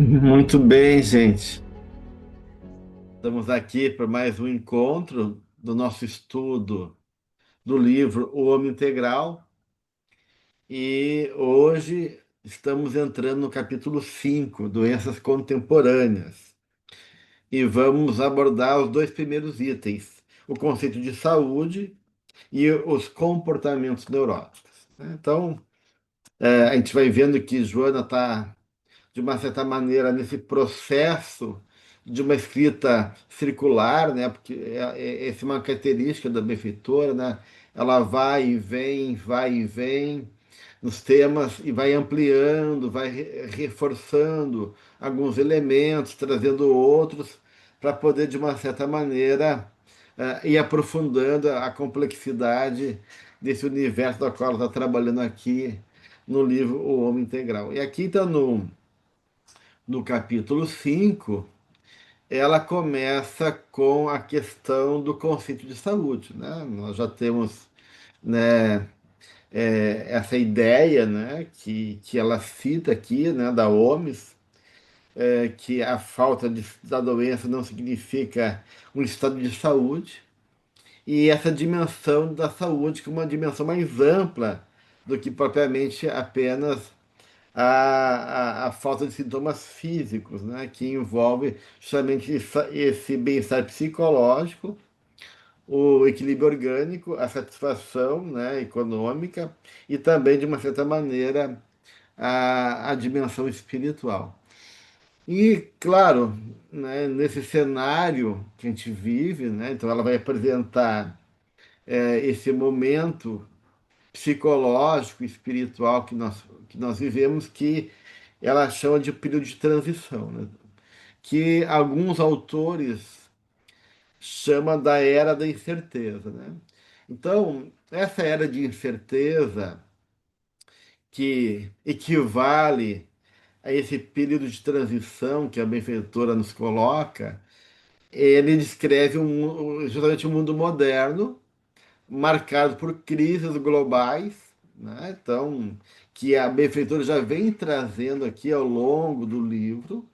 Muito bem, gente. Estamos aqui para mais um encontro do nosso estudo do livro O Homem Integral e hoje estamos entrando no capítulo 5, Doenças Contemporâneas, e vamos abordar os dois primeiros itens, o conceito de saúde e os comportamentos neuróticos, né? Então, a gente vai vendo que Joana está de uma certa maneira, nesse processo de uma escrita circular, né? Porque essa é uma característica da benfeitora, né? Ela vai e vem nos temas e vai ampliando, vai reforçando alguns elementos, trazendo outros, para poder, de uma certa maneira, ir aprofundando a complexidade desse universo do qual ela está trabalhando aqui no livro O Homem Integral. E aqui está no capítulo 5, ela começa com a questão do conceito de saúde, né? Nós já temos, né, essa ideia, né, que ela cita aqui, né, da OMS, que a falta da doença não significa um estado de saúde, e essa dimensão da saúde que é uma dimensão mais ampla do que propriamente apenas a falta de sintomas físicos, né, que envolve justamente esse bem-estar psicológico, o equilíbrio orgânico, a satisfação, né, econômica e também, de uma certa maneira, a dimensão espiritual. E, claro, né, nesse cenário que a gente vive, né, então ela vai apresentar esse momento psicológico, espiritual que nós vivemos, que ela chama de período de transição, né? Que alguns autores chamam da era da incerteza, né? Então, essa era de incerteza, que equivale a esse período de transição que a benfeitora nos coloca, ele descreve justamente um mundo moderno, marcado por crises globais, né? Então, que a benfeitora já vem trazendo aqui ao longo do livro,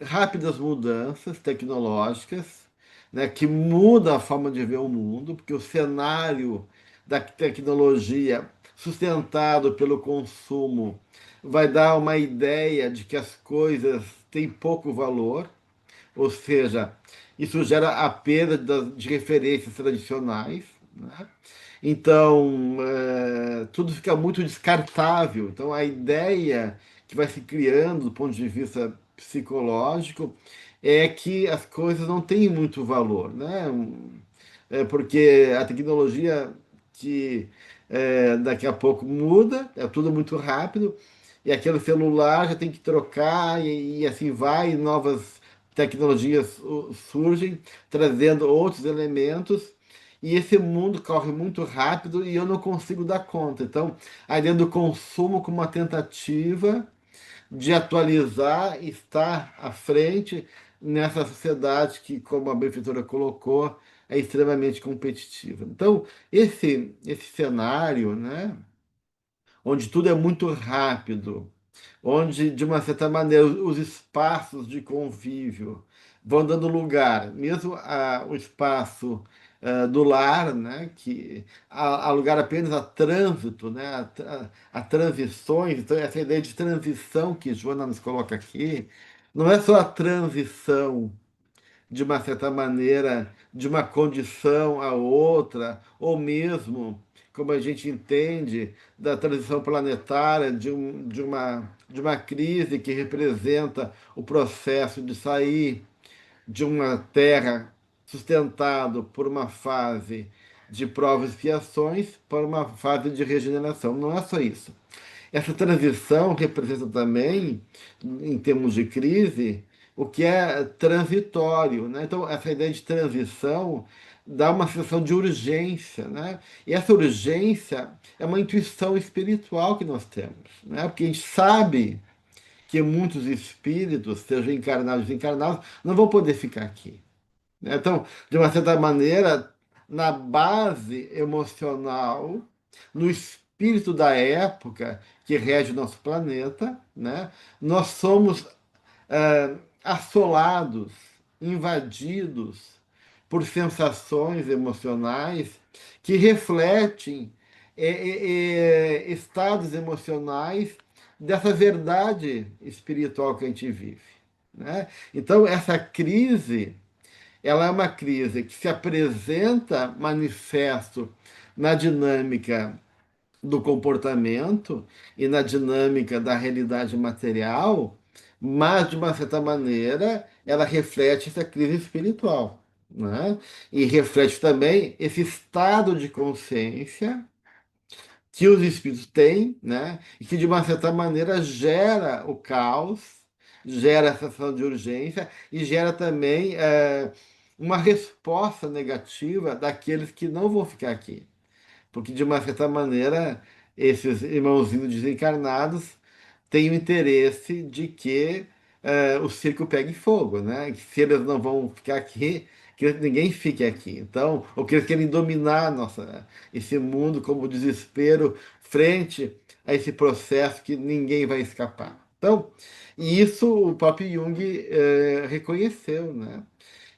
rápidas mudanças tecnológicas, né, que mudam a forma de ver o mundo, porque o cenário da tecnologia sustentado pelo consumo vai dar uma ideia de que as coisas têm pouco valor, ou seja, isso gera a perda de referências tradicionais, né? Então, tudo fica muito descartável. Então, a ideia que vai se criando do ponto de vista psicológico é que as coisas não têm muito valor, né? Porque a tecnologia que daqui a pouco muda, é tudo muito rápido, e aquele celular já tem que trocar, e assim vai, e novas tecnologias surgem, trazendo outros elementos, e esse mundo corre muito rápido e eu não consigo dar conta. Então, a ideia do consumo como uma tentativa de atualizar, estar à frente nessa sociedade que, como a benfeitora colocou, é extremamente competitiva. Então, esse cenário, né, onde tudo é muito rápido, onde, de uma certa maneira, os espaços de convívio vão dando lugar, mesmo o espaço do lar, né, que há lugar apenas a trânsito, né, a transições. Então, essa ideia de transição que Joana nos coloca aqui, não é só a transição de uma certa maneira, de uma condição a outra, ou mesmo, como a gente entende, da transição planetária, de uma crise que representa o processo de sair de uma Terra sustentado por uma fase de provas e expiações para uma fase de regeneração. Não é só isso. Essa transição representa também, em termos de crise, o que é transitório, né? Então, essa ideia de transição dá uma sensação de urgência, né? E essa urgência é uma intuição espiritual que nós temos, né? Porque a gente sabe que muitos espíritos, sejam encarnados ou desencarnados, não vão poder ficar aqui, né? Então, de uma certa maneira, na base emocional, no espírito da época que rege o nosso planeta, né? Nós somos assolados, invadidos por sensações emocionais que refletem estados emocionais dessa verdade espiritual que a gente vive, né? Então, essa crise, ela é uma crise que se apresenta manifesto na dinâmica do comportamento e na dinâmica da realidade material, mas, de uma certa maneira, ela reflete essa crise espiritual, né? E reflete também esse estado de consciência que os espíritos têm, né? E que, de uma certa maneira, gera o caos, gera a sensação de urgência e gera também uma resposta negativa daqueles que não vão ficar aqui. Porque, de uma certa maneira, esses irmãozinhos desencarnados têm o interesse de que o circo pegue fogo, né? Que se eles não vão ficar aqui, que ninguém fique aqui. Então, ou que eles querem dominar esse mundo como desespero frente a esse processo que ninguém vai escapar. Então, e isso o próprio Jung reconheceu, né?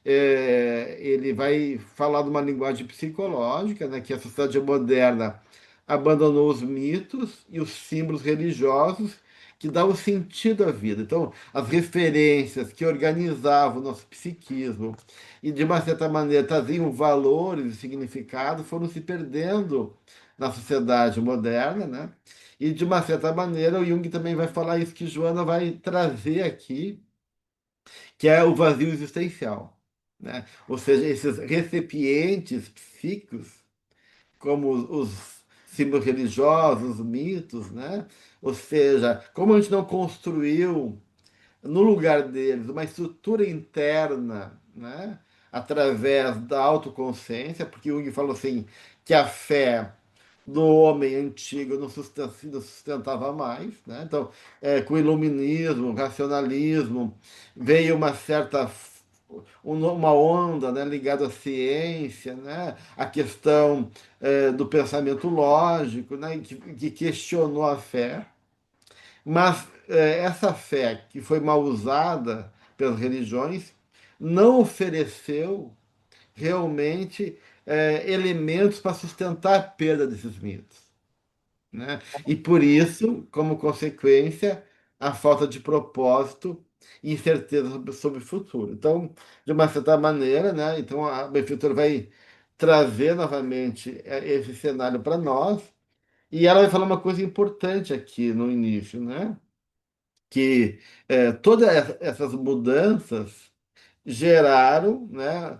Ele vai falar de uma linguagem psicológica, né, que a sociedade moderna abandonou os mitos e os símbolos religiosos que dão sentido à vida. Então, as referências que organizavam o nosso psiquismo e, de uma certa maneira, traziam valores e significados foram se perdendo na sociedade moderna, né? E, de uma certa maneira, o Jung também vai falar isso que Joana vai trazer aqui, que é o vazio existencial, né? Ou seja, esses recipientes psíquicos, como os símbolos religiosos, os mitos, né? Ou seja, como a gente não construiu no lugar deles uma estrutura interna, né? Através da autoconsciência, porque Jung falou assim que a fé do homem antigo não sustentava mais, né? Então, com o iluminismo, o racionalismo, veio uma onda, né, ligada à ciência, né? A questão do pensamento lógico, né? Que questionou a fé, mas essa fé que foi mal usada pelas religiões não ofereceu realmente elementos para sustentar a perda desses mitos, né? E por isso, como consequência, a falta de propósito e incerteza sobre o futuro. Então, de uma certa maneira, né? Então a benfeitora vai trazer novamente esse cenário para nós e ela vai falar uma coisa importante aqui no início, né? Que todas essas mudanças geraram, né,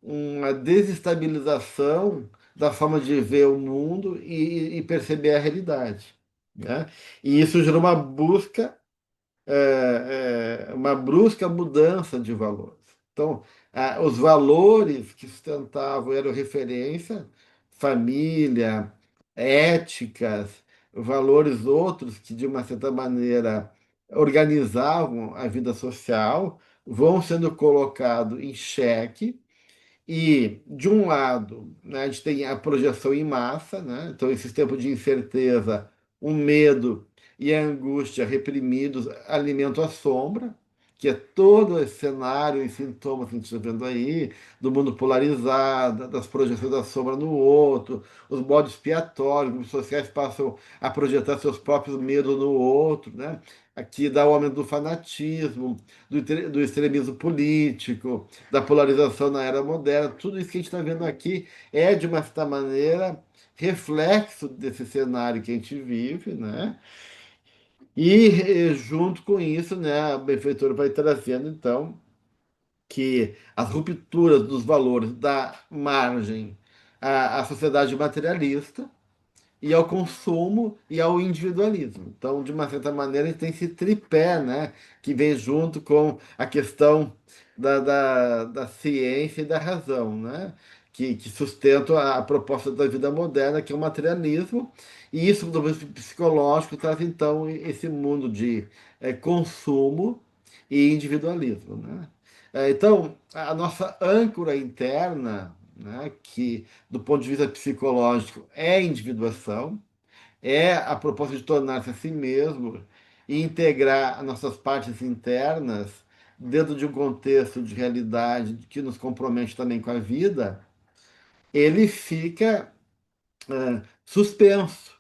uma desestabilização da forma de ver o mundo e perceber a realidade, né? E isso gerou uma brusca mudança de valores. Então, os valores que sustentavam eram referência, família, éticas, valores outros que, de uma certa maneira, organizavam a vida social, vão sendo colocados em xeque e, de um lado, né, a gente tem a projeção em massa, né? Então, esses tempos de incerteza, o medo e a angústia reprimidos alimentam a sombra, que é todo esse cenário e sintomas que a gente está vendo aí, do mundo polarizado, das projeções da sombra no outro, os modos expiatórios, os sociais passam a projetar seus próprios medos no outro, né? Aqui dá o aumento do fanatismo, do extremismo político, da polarização na era moderna. Tudo isso que a gente está vendo aqui é, de uma certa maneira, reflexo desse cenário que a gente vive, né? E, junto com isso, né, a benfeitora vai trazendo, então, que as rupturas dos valores da margem à sociedade materialista e ao consumo e ao individualismo. Então, de uma certa maneira, a gente tem esse tripé, né, que vem junto com a questão da ciência e da razão, né, que sustentam a proposta da vida moderna, que é o materialismo, e isso, do ponto de vista psicológico, traz, então, esse mundo de consumo e individualismo, né? Então, a nossa âncora interna, né, que, do ponto de vista psicológico, é individuação, é a proposta de tornar-se a si mesmo e integrar as nossas partes internas dentro de um contexto de realidade que nos compromete também com a vida, ele fica suspenso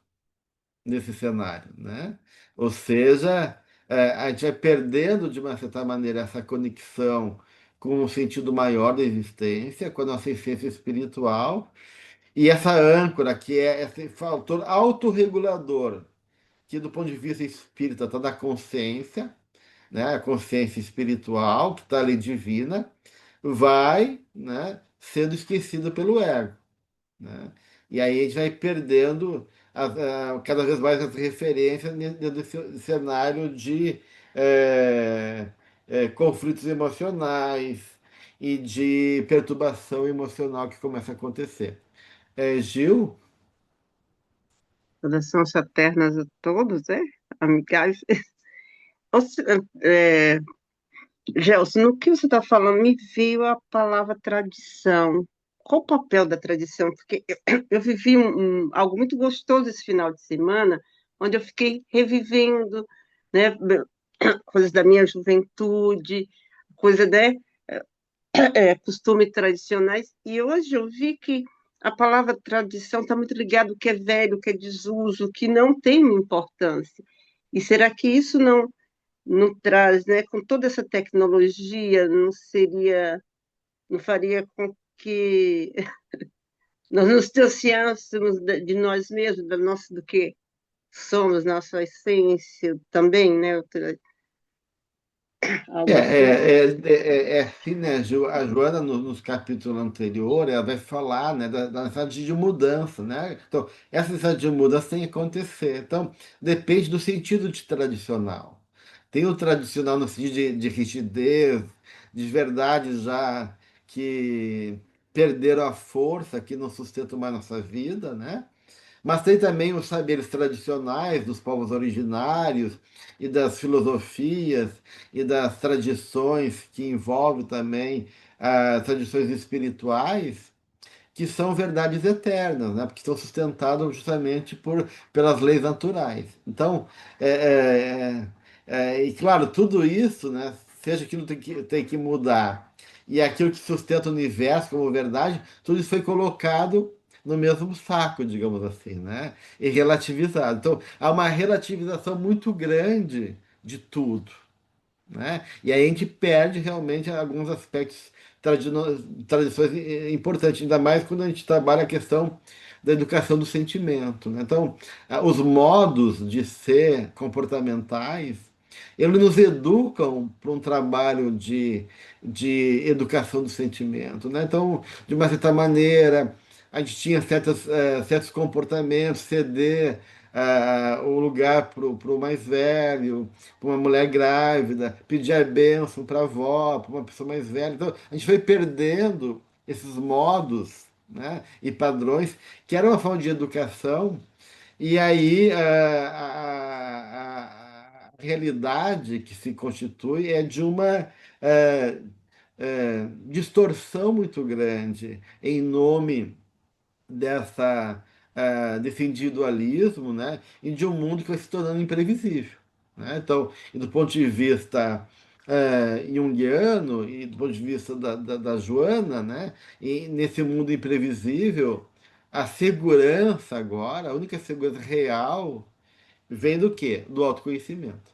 nesse cenário, né? Ou seja, a gente vai perdendo, de uma certa maneira, essa conexão com o sentido maior da existência, com a nossa essência espiritual, e essa âncora, que é esse fator autorregulador, que do ponto de vista espírita está na consciência, né? A consciência espiritual, que está ali divina, vai, né, sendo esquecida pelo ego, né? E aí a gente vai perdendo cada vez mais as referências dentro desse cenário de conflitos emocionais e de perturbação emocional que começa a acontecer. Gil? Saudações fraternas a todos, amigais. Ou se- é, Gelson, no que você está falando, me veio a palavra tradição. Qual o papel da tradição? Porque eu vivi algo muito gostoso esse final de semana, onde eu fiquei revivendo, né, coisas da minha juventude, coisa, né, costumes tradicionais. E hoje eu vi que a palavra tradição está muito ligada ao que é velho, o que é desuso, que não tem importância. E será que isso não traz, né, com toda essa tecnologia, não faria com que nós nos distanciássemos de nós mesmos, do que somos, nossa essência também, né? É, Algo assim. é, é assim, né, Gil? A Joana, nos capítulos anteriores, ela vai falar, né, da necessidade de mudança, né? Então, essa necessidade de mudança tem que acontecer. Então, depende do sentido de tradicional. Tem o tradicional no sentido de rigidez, de verdades já que perderam a força, que não sustentam mais nossa vida, né? Mas tem também os saberes tradicionais dos povos originários e das filosofias e das tradições que envolvem também as tradições espirituais, que são verdades eternas, né? Porque estão sustentadas justamente pelas leis naturais. Então, e claro, tudo isso, né? Seja aquilo que tem que mudar e aquilo que sustenta o universo como verdade, tudo isso foi colocado no mesmo saco, digamos assim, né? E relativizado. Então, há uma relativização muito grande de tudo, né? E aí a gente perde realmente alguns aspectos, tradições importantes, ainda mais quando a gente trabalha a questão da educação do sentimento, né? Então, os modos de ser comportamentais, eles nos educam para um trabalho de educação do sentimento, né? Então, de uma certa maneira, a gente tinha certos comportamentos, ceder o lugar para o mais velho, para uma mulher grávida, pedir a bênção para a avó, para uma pessoa mais velha. Então, a gente foi perdendo esses modos, né, e padrões, que era uma forma de educação, e aí a realidade que se constitui é de uma distorção muito grande em nome desse individualismo, né, e de um mundo que vai se tornando imprevisível, né? Então, e do ponto de vista junguiano e do ponto de vista da Joana, né, e nesse mundo imprevisível, a segurança agora, a única segurança real, vem do quê? Do autoconhecimento,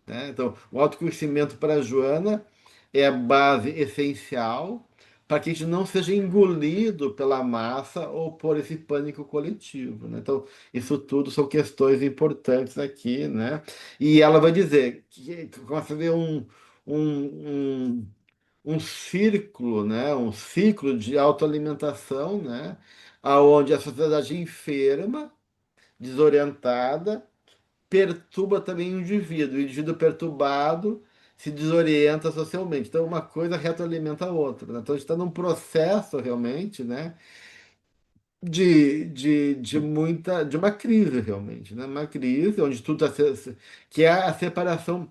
né? Então, o autoconhecimento para a Joana é a base essencial para que a gente não seja engolido pela massa ou por esse pânico coletivo, né? Então, isso tudo são questões importantes aqui, né? E ela vai dizer que começa a ver um, um, um círculo, né? Um ciclo de autoalimentação, né? Aonde a sociedade enferma, desorientada, perturba também o indivíduo perturbado se desorienta socialmente. Então, uma coisa retroalimenta a outra, né? Então, a gente está num processo realmente, né, de uma crise realmente, né? Uma crise onde tudo que é a separação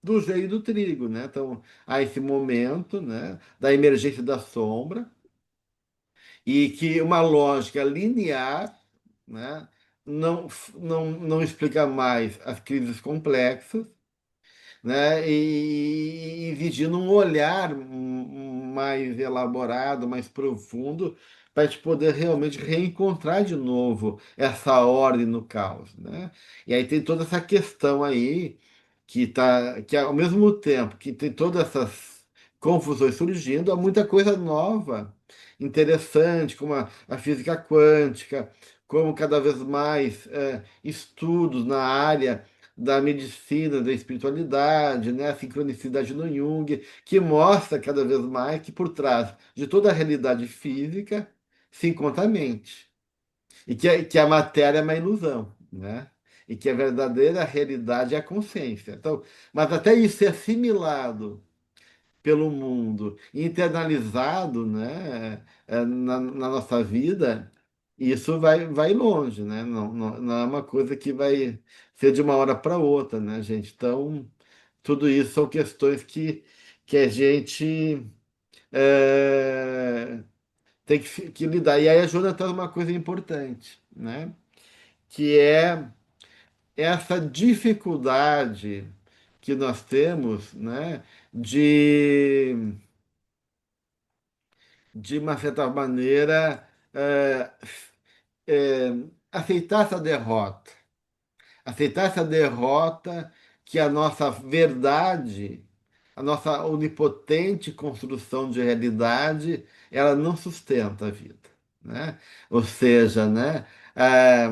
do joio e do trigo, né? Então, há esse momento, né, da emergência da sombra, e que uma lógica linear, né, não explica mais as crises complexas, né? E exigindo um olhar mais elaborado, mais profundo, para a gente poder realmente reencontrar de novo essa ordem no caos, né? E aí tem toda essa questão aí que ao mesmo tempo que tem todas essas confusões surgindo, há muita coisa nova, interessante, como a física quântica, como cada vez mais estudos na área da medicina, da espiritualidade, né? A sincronicidade no Jung, que mostra cada vez mais que por trás de toda a realidade física se encontra a mente. E que a matéria é uma ilusão, né? E que a verdadeira realidade é a consciência. Então, mas até isso ser assimilado pelo mundo, internalizado, né, na nossa vida, isso vai longe, né? Não é uma coisa que vai ser de uma hora para outra, né, gente? Então, tudo isso são questões que a gente tem que lidar. E aí a Jona traz uma coisa importante, né? Que é essa dificuldade que nós temos, né? De de uma certa maneira, aceitar essa derrota. Aceitar essa derrota que a nossa verdade, a nossa onipotente construção de realidade, ela não sustenta a vida, né? Ou seja, né? eh,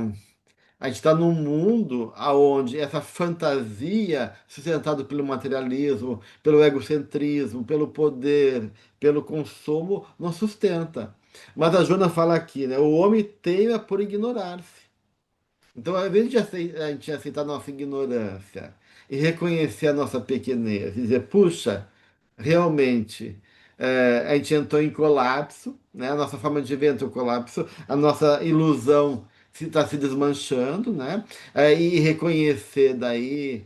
a gente está num mundo onde essa fantasia, sustentada pelo materialismo, pelo egocentrismo, pelo poder, pelo consumo, não sustenta. Mas a Jona fala aqui, né? O homem teima por ignorar-se. Então, ao invés de a gente aceitar a nossa ignorância e reconhecer a nossa pequenez, e dizer, puxa, realmente, a gente entrou em colapso, né? A nossa forma de ver entrou em colapso, a nossa ilusão está se desmanchando, né? E reconhecer daí,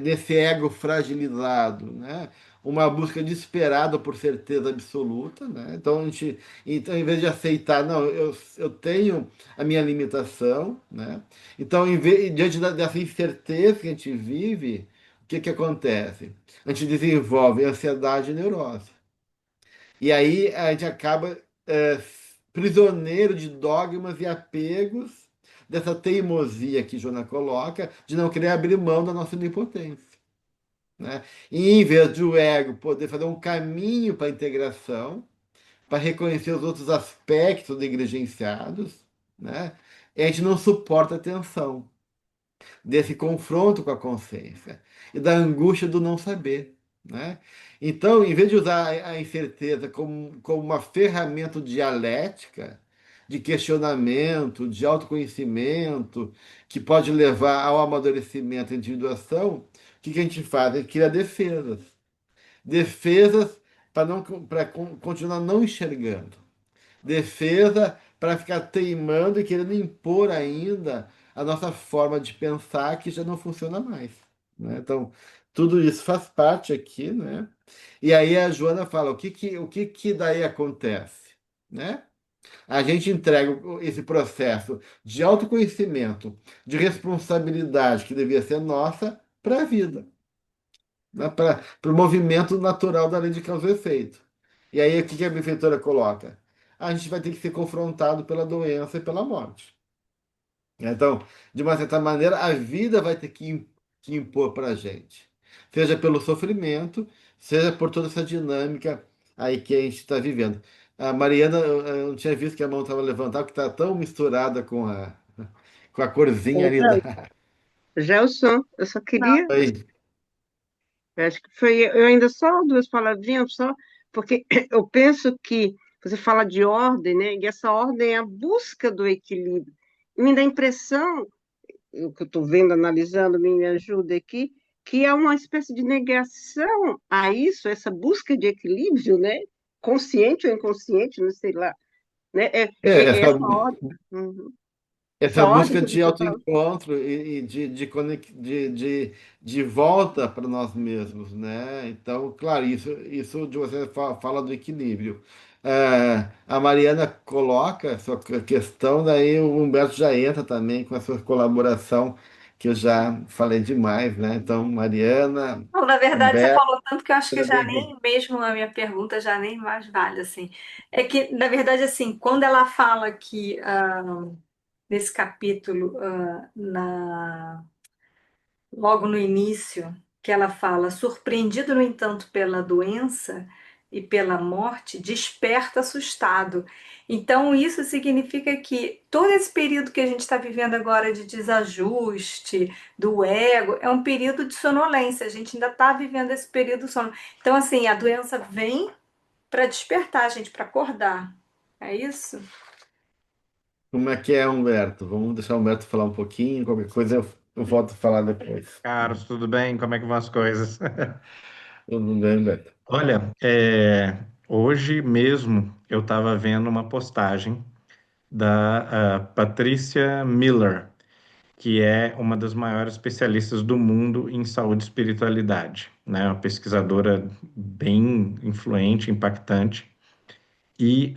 nesse ego fragilizado, né? Uma busca desesperada por certeza absoluta, né? Então, em vez de aceitar, não, eu tenho a minha limitação, né? Então, diante dessa incerteza que a gente vive, o que que acontece? A gente desenvolve ansiedade e neurose. E aí a gente acaba prisioneiro de dogmas e apegos dessa teimosia que Jona coloca, de não querer abrir mão da nossa onipotência, né? E em vez de o ego poder fazer um caminho para a integração, para reconhecer os outros aspectos negligenciados, né? A gente não suporta a tensão desse confronto com a consciência e da angústia do não saber, né? Então, em vez de usar a incerteza como uma ferramenta dialética, de questionamento, de autoconhecimento, que pode levar ao amadurecimento e individuação, o que que a gente faz? A gente cria defesas. Defesas para não, para continuar não enxergando, defesa para ficar teimando e querendo impor ainda a nossa forma de pensar que já não funciona mais, né? Então, tudo isso faz parte aqui, né? E aí a Joana fala, o que que daí acontece, né? A gente entrega esse processo de autoconhecimento, de responsabilidade que devia ser nossa para a vida, né? Para o movimento natural da lei de causa e efeito. E aí, o que que a benfeitora coloca? A gente vai ter que ser confrontado pela doença e pela morte. Então, de uma certa maneira, a vida vai ter que impor para a gente, seja pelo sofrimento, seja por toda essa dinâmica aí que a gente está vivendo. A Mariana, eu não tinha visto que a mão estava levantada, porque está tão misturada com a corzinha ali da. Então, Gelson, eu só queria, Oi. eu acho que foi, eu ainda só duas palavrinhas, só, porque eu penso que você fala de ordem, né? E essa ordem é a busca do equilíbrio. E me dá a impressão, o que eu estou vendo, analisando, me ajuda aqui, que é uma espécie de negação a isso, essa busca de equilíbrio, né? Consciente ou inconsciente, não sei lá, né? É, essa, Essa ordem, uhum. essa Essa ordem busca que de você fala. autoencontro e de volta para nós mesmos, né? Então, claro, isso de você fala do equilíbrio. A Mariana coloca a sua questão, daí o Humberto já entra também com a sua colaboração, que eu já falei demais, né? Então, Mariana, Não, na verdade, você Humberto, falou tanto que eu acho que seja já bem-vindo. nem mesmo a minha pergunta já nem mais vale, assim. É que, na verdade, assim, quando ela fala que nesse capítulo, logo no início, que ela fala, surpreendido, no entanto, pela doença e pela morte, desperta assustado. Então, isso significa que todo esse período que a gente está vivendo agora de desajuste, do ego, é um período de sonolência. A gente ainda está vivendo esse período de sono. Então, assim, a doença vem para despertar a gente, para acordar. É isso? Como é que é, Humberto? Vamos deixar o Humberto falar um pouquinho, qualquer coisa eu volto a falar depois. Carlos, tudo bem? Como é que vão as coisas? Tudo bem, Humberto? Olha, hoje mesmo eu estava vendo uma postagem da Patrícia Miller, que é uma das maiores especialistas do mundo em saúde e espiritualidade, né? Uma pesquisadora bem influente, impactante e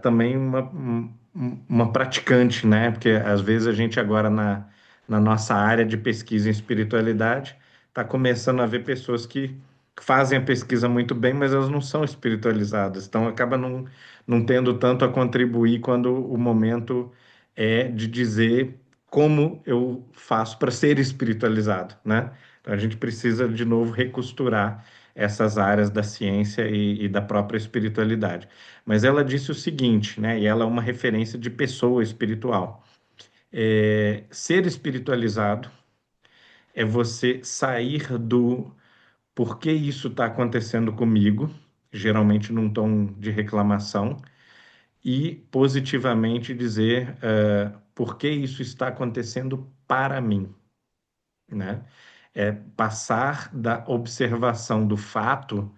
também uma praticante, né? Porque às vezes a gente agora na nossa área de pesquisa em espiritualidade está começando a ver pessoas que fazem a pesquisa muito bem, mas elas não são espiritualizadas, então acaba não tendo tanto a contribuir quando o momento é de dizer como eu faço para ser espiritualizado, né? Então a gente precisa de novo recosturar essas áreas da ciência e da própria espiritualidade. Mas ela disse o seguinte, né? E ela é uma referência de pessoa espiritual. Ser espiritualizado é você sair do por que isso está acontecendo comigo, geralmente num tom de reclamação, e positivamente dizer por que isso está acontecendo para mim, né? É passar da observação do fato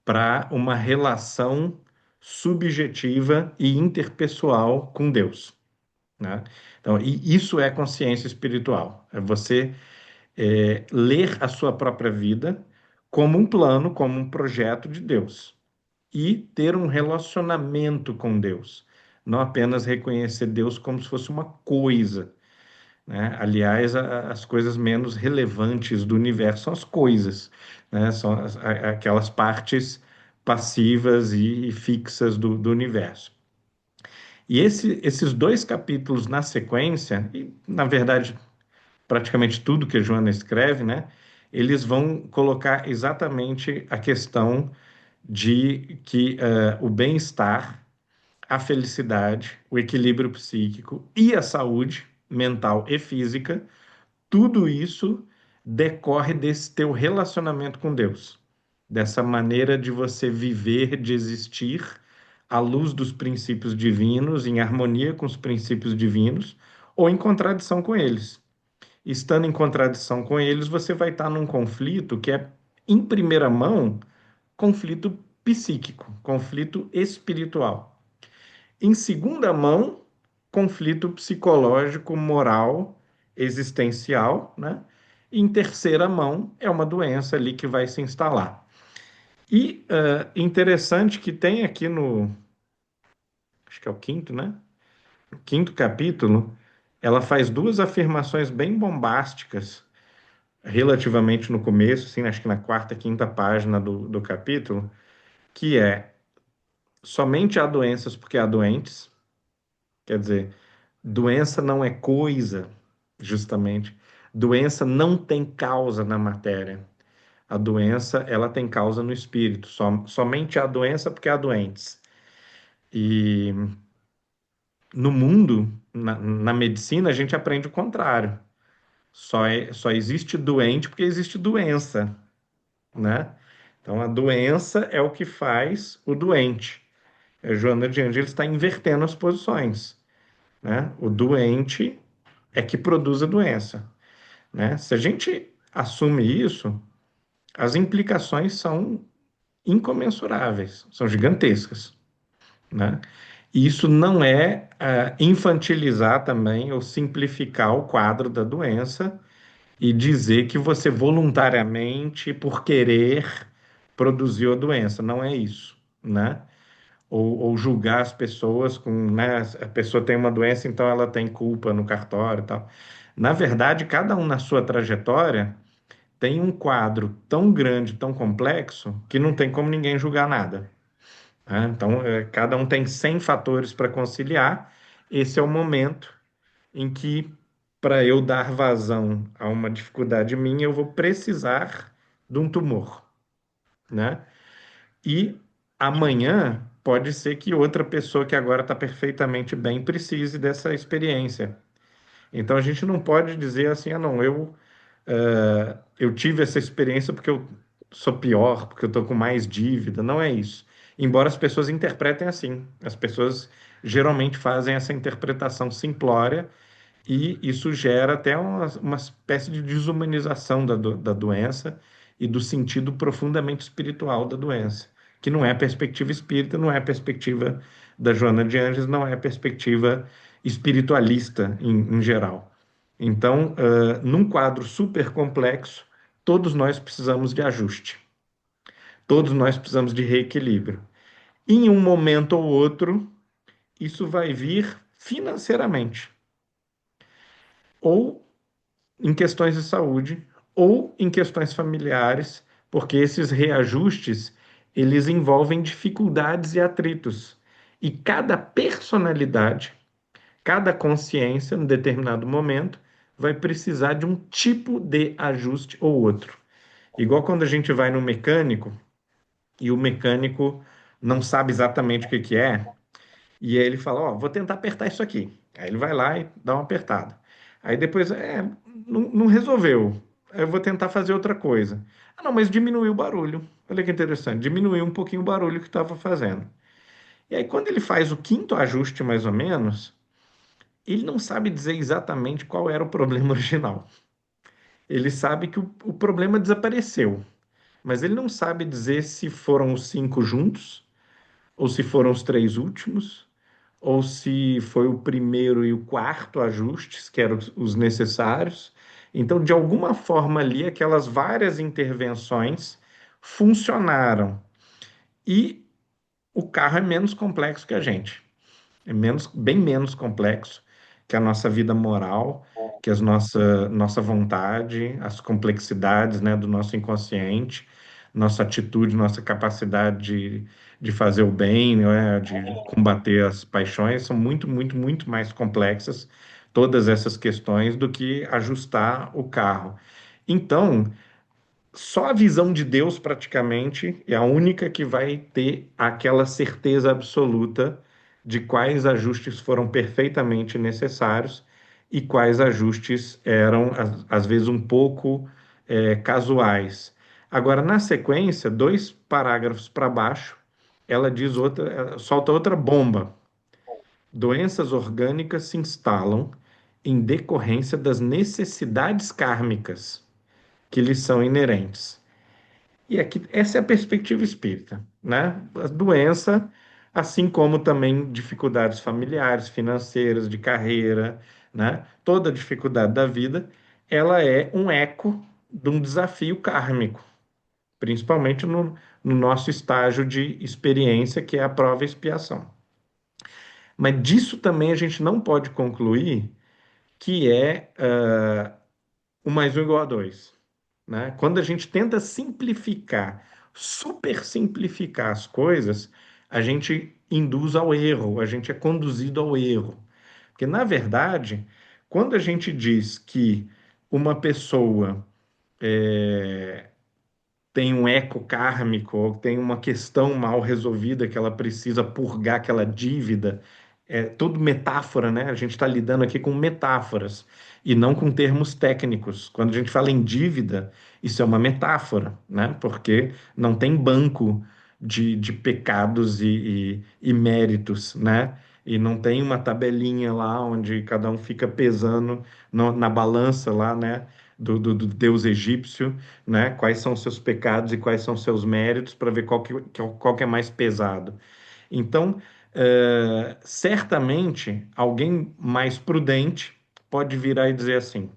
para uma relação subjetiva e interpessoal com Deus, né? Então, e isso é consciência espiritual. É você ler a sua própria vida como um plano, como um projeto de Deus e ter um relacionamento com Deus, não apenas reconhecer Deus como se fosse uma coisa, né? Aliás, as coisas menos relevantes do universo são as coisas, né? São aquelas partes passivas e fixas do universo. E esses dois capítulos na sequência, e na verdade praticamente tudo que a Joana escreve, né? Eles vão colocar exatamente a questão de que o bem-estar, a felicidade, o equilíbrio psíquico e a saúde mental e física, tudo isso decorre desse teu relacionamento com Deus, dessa maneira de você viver, de existir à luz dos princípios divinos, em harmonia com os princípios divinos, ou em contradição com eles. Estando em contradição com eles, você vai estar num conflito que é, em primeira mão, conflito psíquico, conflito espiritual. Em segunda mão, conflito psicológico, moral, existencial, né? Em terceira mão, é uma doença ali que vai se instalar. E interessante que tem aqui acho que é o quinto, né? No quinto capítulo, ela faz duas afirmações bem bombásticas, relativamente no começo, assim, acho que na quarta, quinta página do capítulo, que é somente há doenças porque há doentes, quer dizer, doença não é coisa, justamente. Doença não tem causa na matéria. A doença, ela tem causa no espírito. Somente há doença porque há doentes. E no mundo, na medicina, a gente aprende o contrário. Só existe doente porque existe doença, né? Então, a doença é o que faz o doente. A Joana de Angelis está invertendo as posições, né? O doente é que produz a doença, né? Se a gente assume isso, as implicações são incomensuráveis, são gigantescas, né? E isso não é infantilizar também ou simplificar o quadro da doença e dizer que você voluntariamente, por querer, produziu a doença. Não é isso, né? ou julgar as pessoas com, né, a pessoa tem uma doença, então ela tem culpa no cartório e tal. Na verdade, cada um na sua trajetória tem um quadro tão grande, tão complexo, que não tem como ninguém julgar nada, né? Então, cada um tem 100 fatores para conciliar. Esse é o momento em que, para eu dar vazão a uma dificuldade minha, eu vou precisar de um tumor, né? E amanhã pode ser que outra pessoa que agora está perfeitamente bem precise dessa experiência. Então a gente não pode dizer assim, ah, não, eu tive essa experiência porque eu sou pior, porque eu estou com mais dívida. Não é isso. Embora as pessoas interpretem assim. As pessoas geralmente fazem essa interpretação simplória e isso gera até uma espécie de desumanização da doença e do sentido profundamente espiritual da doença, que não é a perspectiva espírita, não é a perspectiva da Joana de Ângeles, não é a perspectiva espiritualista em geral. Então, num quadro super complexo, todos nós precisamos de ajuste, todos nós precisamos de reequilíbrio. Em um momento ou outro, isso vai vir financeiramente, ou em questões de saúde ou em questões familiares, porque esses reajustes eles envolvem dificuldades e atritos. E cada personalidade, cada consciência, em determinado momento, vai precisar de um tipo de ajuste ou outro. Igual quando a gente vai no mecânico e o mecânico não sabe exatamente o que que é, e aí ele fala, ó, vou tentar apertar isso aqui. Aí ele vai lá e dá uma apertada. Aí depois, não resolveu. Aí eu vou tentar fazer outra coisa. Ah, não, mas diminuiu o barulho. Olha que interessante, diminuiu um pouquinho o barulho que estava fazendo. E aí quando ele faz o quinto ajuste, mais ou menos, ele não sabe dizer exatamente qual era o problema original. Ele sabe que o problema desapareceu, mas ele não sabe dizer se foram os cinco juntos, ou se foram os três últimos, ou se foi o primeiro e o quarto ajustes, que eram os necessários. Então, de alguma forma ali, aquelas várias intervenções funcionaram. E o carro é menos complexo que a gente. É menos, bem menos complexo que a nossa vida moral, que a nossa vontade, as complexidades, né, do nosso inconsciente, nossa atitude, nossa capacidade de fazer o bem, né, de combater as paixões, são muito, muito, muito mais complexas, todas essas questões, do que ajustar o carro. Então, só a visão de Deus praticamente é a única que vai ter aquela certeza absoluta de quais ajustes foram perfeitamente necessários e quais ajustes eram, às vezes, um pouco casuais. Agora, na sequência, dois parágrafos para baixo, ela diz outra, ela solta outra bomba. Doenças orgânicas se instalam em decorrência das necessidades kármicas que lhes são inerentes. E aqui, essa é a perspectiva espírita, né? A doença, assim como também dificuldades familiares, financeiras, de carreira, né? Toda dificuldade da vida, ela é um eco de um desafio kármico, principalmente no nosso estágio de experiência, que é a prova e expiação. Mas disso também a gente não pode concluir que é o mais um igual a dois, né? Quando a gente tenta simplificar, super simplificar as coisas, a gente induz ao erro, a gente é conduzido ao erro. Porque, na verdade, quando a gente diz que uma pessoa tem um eco kármico, ou tem uma questão mal resolvida que ela precisa purgar aquela dívida, é tudo metáfora, né? A gente está lidando aqui com metáforas e não com termos técnicos. Quando a gente fala em dívida, isso é uma metáfora, né? Porque não tem banco de pecados e méritos, né? E não tem uma tabelinha lá onde cada um fica pesando na balança lá, né? Do deus egípcio, né? Quais são os seus pecados e quais são os seus méritos para ver qual que é mais pesado. Então, certamente, alguém mais prudente pode virar e dizer assim: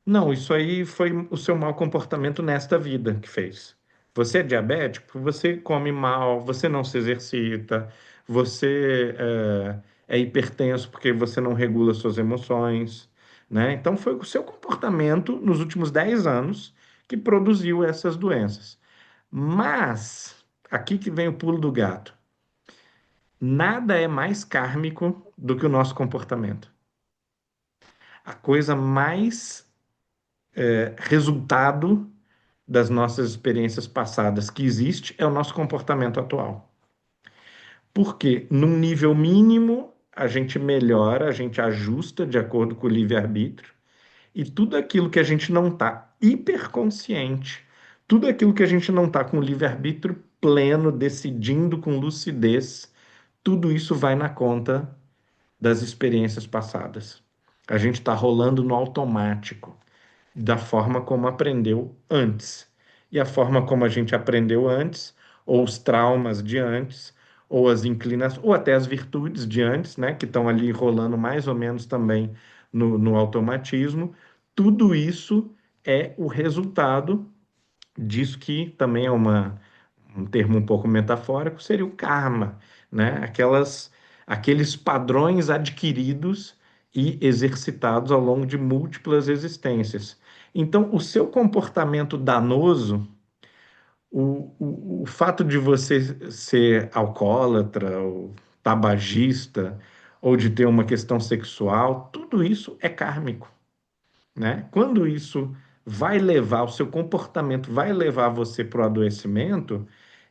não, isso aí foi o seu mau comportamento nesta vida que fez. Você é diabético, você come mal, você não se exercita, você é hipertenso porque você não regula suas emoções, né? Então foi o seu comportamento nos últimos 10 anos que produziu essas doenças. Mas, aqui que vem o pulo do gato. Nada é mais kármico do que o nosso comportamento. A coisa mais resultado das nossas experiências passadas que existe é o nosso comportamento atual. Porque, num nível mínimo, a gente melhora, a gente ajusta de acordo com o livre-arbítrio, e tudo aquilo que a gente não está hiperconsciente, tudo aquilo que a gente não está com o livre-arbítrio pleno, decidindo com lucidez, tudo isso vai na conta das experiências passadas. A gente está rolando no automático, da forma como aprendeu antes. E a forma como a gente aprendeu antes, ou os traumas de antes, ou as inclinações, ou até as virtudes de antes, né, que estão ali rolando mais ou menos também no automatismo, tudo isso é o resultado disso que também é um termo um pouco metafórico, seria o karma, né? Aqueles padrões adquiridos e exercitados ao longo de múltiplas existências. Então, o seu comportamento danoso, o fato de você ser alcoólatra, ou tabagista, ou de ter uma questão sexual, tudo isso é kármico, né? Quando isso vai levar, o seu comportamento vai levar você para o adoecimento,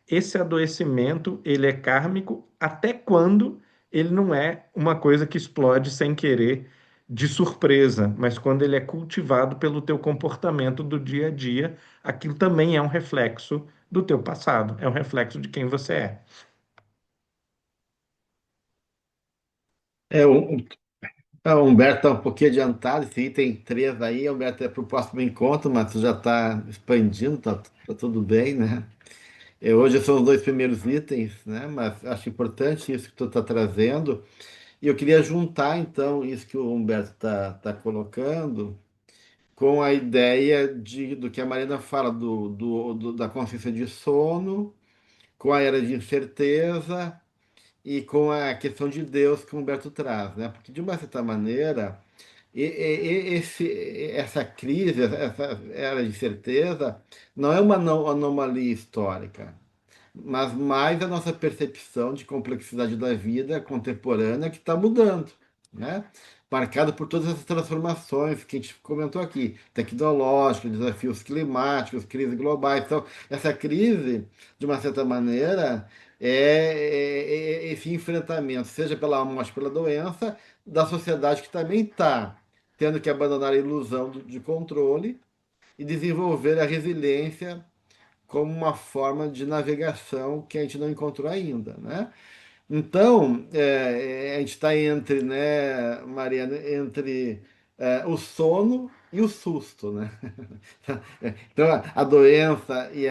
esse adoecimento, ele é kármico até quando ele não é uma coisa que explode sem querer, de surpresa, mas quando ele é cultivado pelo teu comportamento do dia a dia, aquilo também é um reflexo do teu passado, é um reflexo de quem você é. É, o Humberto está um pouquinho adiantado, esse item 3 aí, o Humberto é para o próximo encontro, mas tu já está expandindo, tá tudo bem, né? Hoje são os dois primeiros itens, né? Mas acho importante isso que tu está trazendo. E eu queria juntar, então, isso que o Humberto tá colocando com a ideia do que a Marina fala da consciência de sono, com a era de incerteza e com a questão de Deus que o Humberto traz, né? Porque, de uma certa maneira, essa crise, essa era de incerteza, não é uma anomalia histórica, mas mais a nossa percepção de complexidade da vida contemporânea que está mudando, né? Marcado por todas essas transformações que a gente comentou aqui, tecnológicos, desafios climáticos, crises globais. Então, essa crise, de uma certa maneira, é esse enfrentamento, seja pela morte, pela doença, da sociedade que também está tendo que abandonar a ilusão de controle e desenvolver a resiliência como uma forma de navegação que a gente não encontrou ainda, né? Então, a gente está entre, né, Mariana, entre o sono e o susto, né? Então, a doença e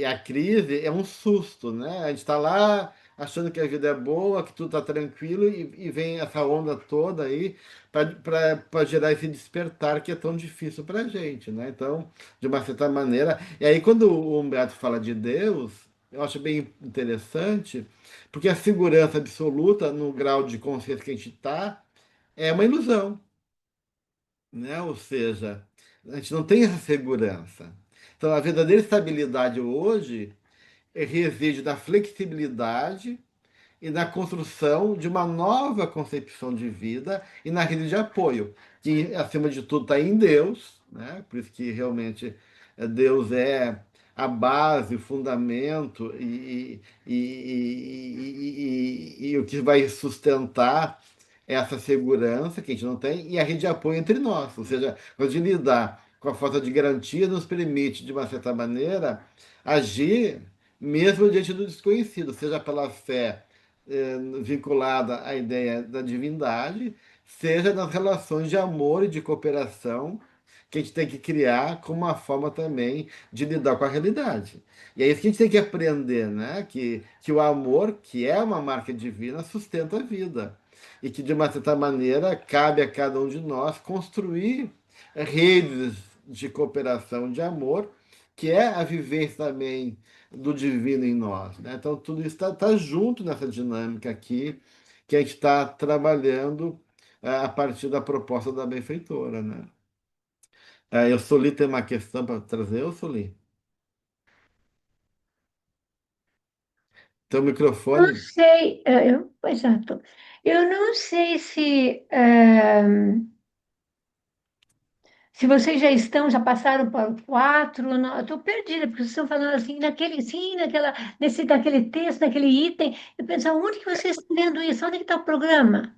a crise é um susto, né? A gente está lá achando que a vida é boa, que tudo está tranquilo e vem essa onda toda aí para gerar esse despertar que é tão difícil para a gente, né? Então, de uma certa maneira. E aí, quando o Humberto fala de Deus, eu acho bem interessante, porque a segurança absoluta no grau de consciência que a gente está é uma ilusão, né? Ou seja, a gente não tem essa segurança. Então, a verdadeira estabilidade hoje reside na flexibilidade e na construção de uma nova concepção de vida e na rede de apoio, que, acima de tudo, está em Deus, né? Por isso que realmente Deus é a base, o fundamento e o que vai sustentar essa segurança que a gente não tem e a rede de apoio entre nós. Ou seja, quando a gente lidar com a falta de garantia, nos permite, de uma certa maneira, agir mesmo diante do desconhecido, seja pela fé vinculada à ideia da divindade, seja nas relações de amor e de cooperação que a gente tem que criar como uma forma também de lidar com a realidade. E é isso que a gente tem que aprender, né? Que o amor, que é uma marca divina, sustenta a vida. E que, de uma certa maneira, cabe a cada um de nós construir redes de cooperação, de amor, que é a vivência também do divino em nós, né? Então, tudo isso está junto nessa dinâmica aqui, que a gente está trabalhando a partir da proposta da benfeitora, né? Eu, Soli, tem uma questão para trazer, eu, Soli? Teu Não microfone. sei, exato. Eu não sei se vocês já passaram para o 4, não, eu estou perdida, porque vocês estão falando assim, naquele, sim, naquele texto, naquele item. Eu penso, onde que vocês estão vendo isso? Onde que está o programa?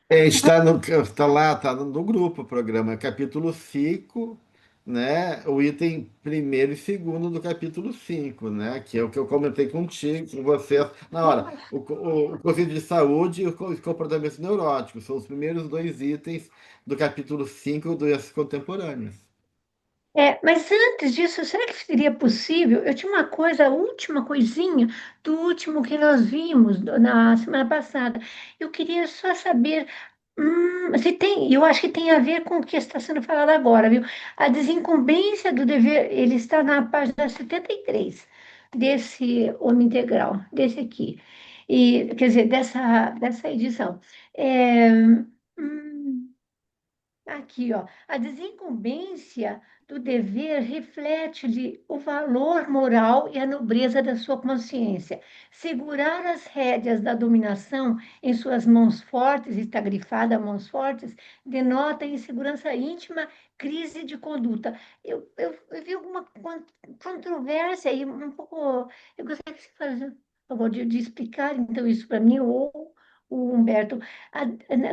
Está no, tá lá, está no grupo o programa, capítulo 5, né? O item primeiro e segundo do capítulo 5, né? Que é o que eu comentei contigo, com vocês, na hora. O conceito de saúde e os comportamentos neuróticos são os primeiros dois itens do capítulo 5 doenças contemporâneas. Mas antes disso, será que seria possível? Eu tinha uma coisa, a última coisinha do último que nós vimos na semana passada. Eu queria só saber se tem, eu acho que tem a ver com o que está sendo falado agora, viu? A desincumbência do dever, ele está na página 73 desse Homem Integral, desse aqui. E, quer dizer, dessa edição. É, hum, Aqui, ó, a desincumbência do dever reflete-lhe o valor moral e a nobreza da sua consciência. Segurar as rédeas da dominação em suas mãos fortes, está grifada mãos fortes, denota insegurança íntima, crise de conduta. Eu vi alguma controvérsia aí, um pouco. Eu gostaria que você fizesse um favor de explicar, então, isso para mim, ou o Humberto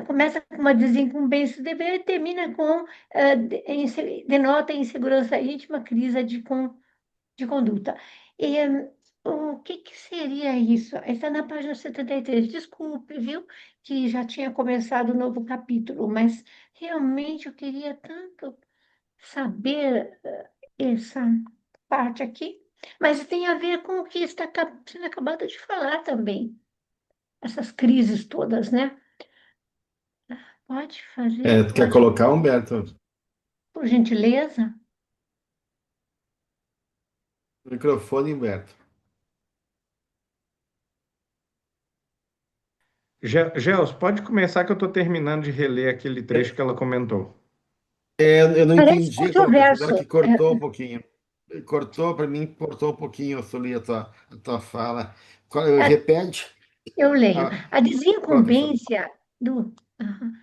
começa com uma desincumbência do dever e termina com denota insegurança íntima, crise de conduta. E, o que seria isso? Está na página 73. Desculpe, viu, que já tinha começado o novo capítulo, mas realmente eu queria tanto saber essa parte aqui. Mas tem a ver com o que está sendo acabado de falar também, essas crises todas, né? Pode fazer, Tu quer colocar, Humberto? por gentileza? Microfone, Humberto. Gels, pode começar que eu estou terminando de reler aquele trecho que ela comentou. Eu não Parece entendi a colocação dela, controverso. que cortou um pouquinho. Cortou, para mim, cortou um pouquinho, Soli, a tua fala. É, Repete eu leio. a A colocação. desincumbência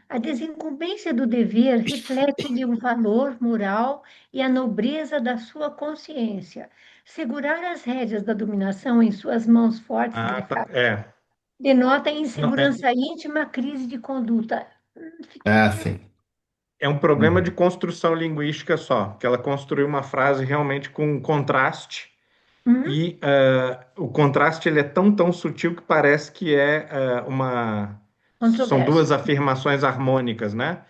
a desincumbência do dever reflete-lhe o valor moral e a nobreza da sua consciência. Segurar as rédeas da dominação em suas mãos fortes, Ah, tá. grifadas, denota Não, insegurança íntima, crise de conduta. Fiquei Ah, meio. sim. é um problema de Uhum. construção linguística só, que ela construiu uma frase realmente com contraste Hum? e o contraste ele é tão sutil que parece que são Controverso. duas afirmações harmônicas, né?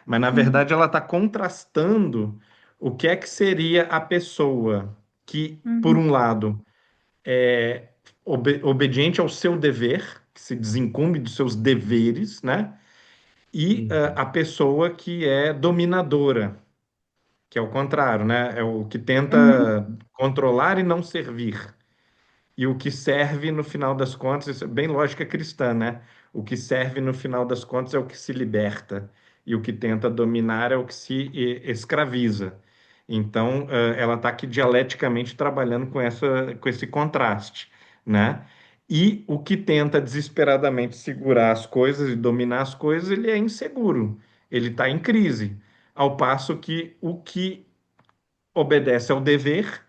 Mas na Uhum, verdade ela está contrastando o que é que seria a pessoa que, por uhum, um lado, é obediente ao seu dever, que se desincumbe dos seus deveres, né? E Uhum. a pessoa que é dominadora, que é o contrário, né? É o que uhum, tenta controlar e não servir. E o que serve no final das contas, isso é bem lógica cristã, né? O que serve no final das contas é o que se liberta, e o que tenta dominar é o que se escraviza. Então, ela está aqui dialeticamente trabalhando com esse contraste, né? E o que tenta desesperadamente segurar as coisas e dominar as coisas, ele é inseguro, ele está em crise. Ao passo que o que obedece ao dever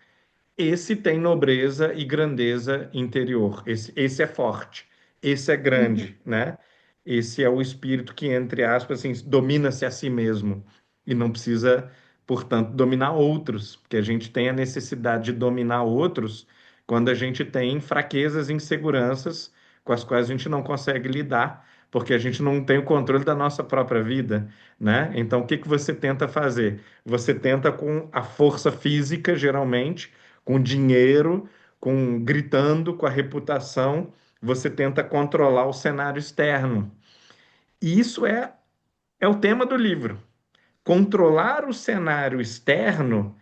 esse tem nobreza e grandeza interior. Esse é forte. Esse é uhum, grande, né? Esse é o espírito que, entre aspas, assim, domina-se a si mesmo e não precisa, portanto, dominar outros, porque a gente tem a necessidade de dominar outros quando a gente tem fraquezas e inseguranças com as quais a gente não consegue lidar, porque a gente não tem o controle da nossa própria vida, né? Então, o que que você tenta fazer? Você tenta com a força física, geralmente, com dinheiro, com gritando, com a reputação, você tenta controlar o cenário externo. E isso é o tema do livro. Controlar o cenário externo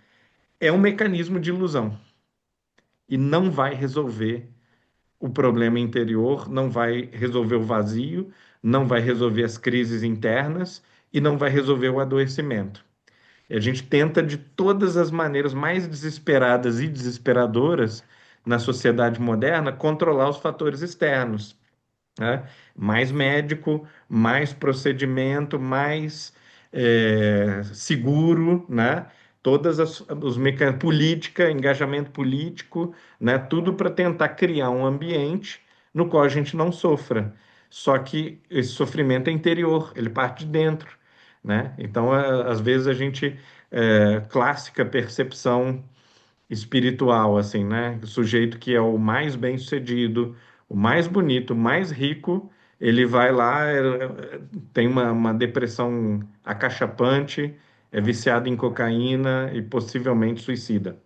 é um mecanismo de ilusão e não vai resolver o problema interior, não vai resolver o vazio, não vai resolver as crises internas e não vai resolver o adoecimento. E a gente tenta de todas as maneiras mais desesperadas e desesperadoras na sociedade moderna controlar os fatores externos, né? Mais médico, mais procedimento, mais seguro, né? Todas os mecanismos, política, engajamento político, né? Tudo para tentar criar um ambiente no qual a gente não sofra. Só que esse sofrimento é interior, ele parte de dentro, né? Então, às vezes a gente clássica percepção espiritual, assim, né? O sujeito que é o mais bem-sucedido, o mais bonito, o mais rico, ele vai lá, tem uma depressão acachapante, é viciado em cocaína e possivelmente suicida,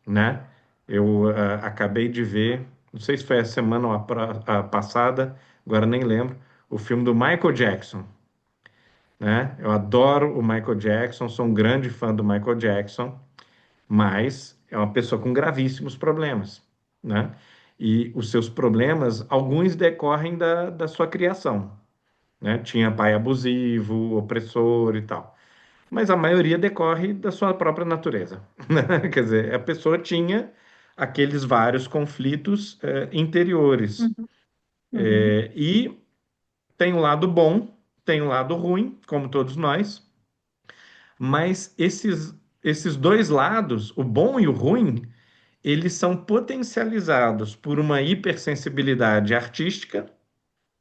né? Eu acabei de ver, não sei se foi a semana ou a passada, agora nem lembro, o filme do Michael Jackson, né? Eu adoro o Michael Jackson, sou um grande fã do Michael Jackson, mas é uma pessoa com gravíssimos problemas, né? E os seus problemas, alguns decorrem da sua criação, né? Tinha pai abusivo, opressor e tal. Mas a maioria decorre da sua própria natureza, né? Quer dizer, a pessoa tinha aqueles vários conflitos interiores. Uhum, uhum, E tem um lado bom, tem um lado ruim, como todos nós, mas esses dois lados, o bom e o ruim, eles são potencializados por uma hipersensibilidade artística,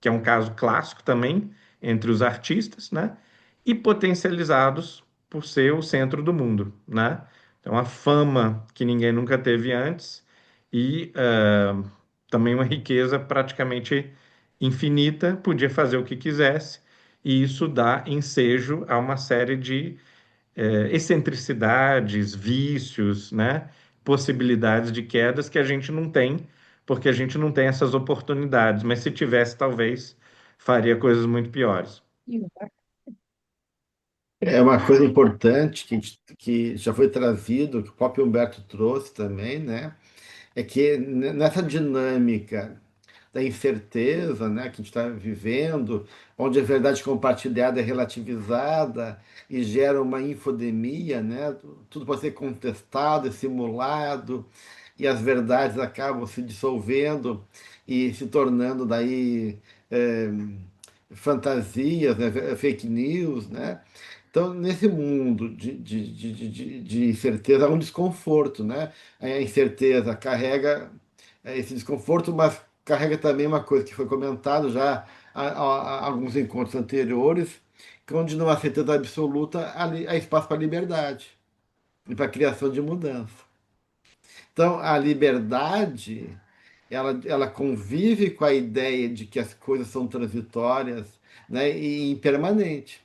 que é um caso clássico também entre os artistas, né? E potencializados por ser o centro do mundo, né? Então, a fama que ninguém nunca teve antes e também uma riqueza praticamente infinita, podia fazer o que quisesse, e isso dá ensejo a uma série de excentricidades, vícios, né? Possibilidades de quedas que a gente não tem, porque a gente não tem essas oportunidades, mas se tivesse, talvez faria coisas muito piores. É uma coisa importante que já foi trazido, que o próprio Humberto trouxe também, né? É que nessa dinâmica da incerteza, né, que a gente está vivendo, onde a verdade compartilhada é relativizada e gera uma infodemia, né? Tudo pode ser contestado e simulado, e as verdades acabam se dissolvendo e se tornando daí eh, fantasias, né, fake news, né? Então, nesse mundo de incerteza, há um desconforto, né? A incerteza carrega esse desconforto, mas carrega também uma coisa que foi comentado já há alguns encontros anteriores, que onde não há certeza absoluta, há espaço para liberdade e para a criação de mudança. Então, a liberdade, ela convive com a ideia de que as coisas são transitórias, né, e impermanentes,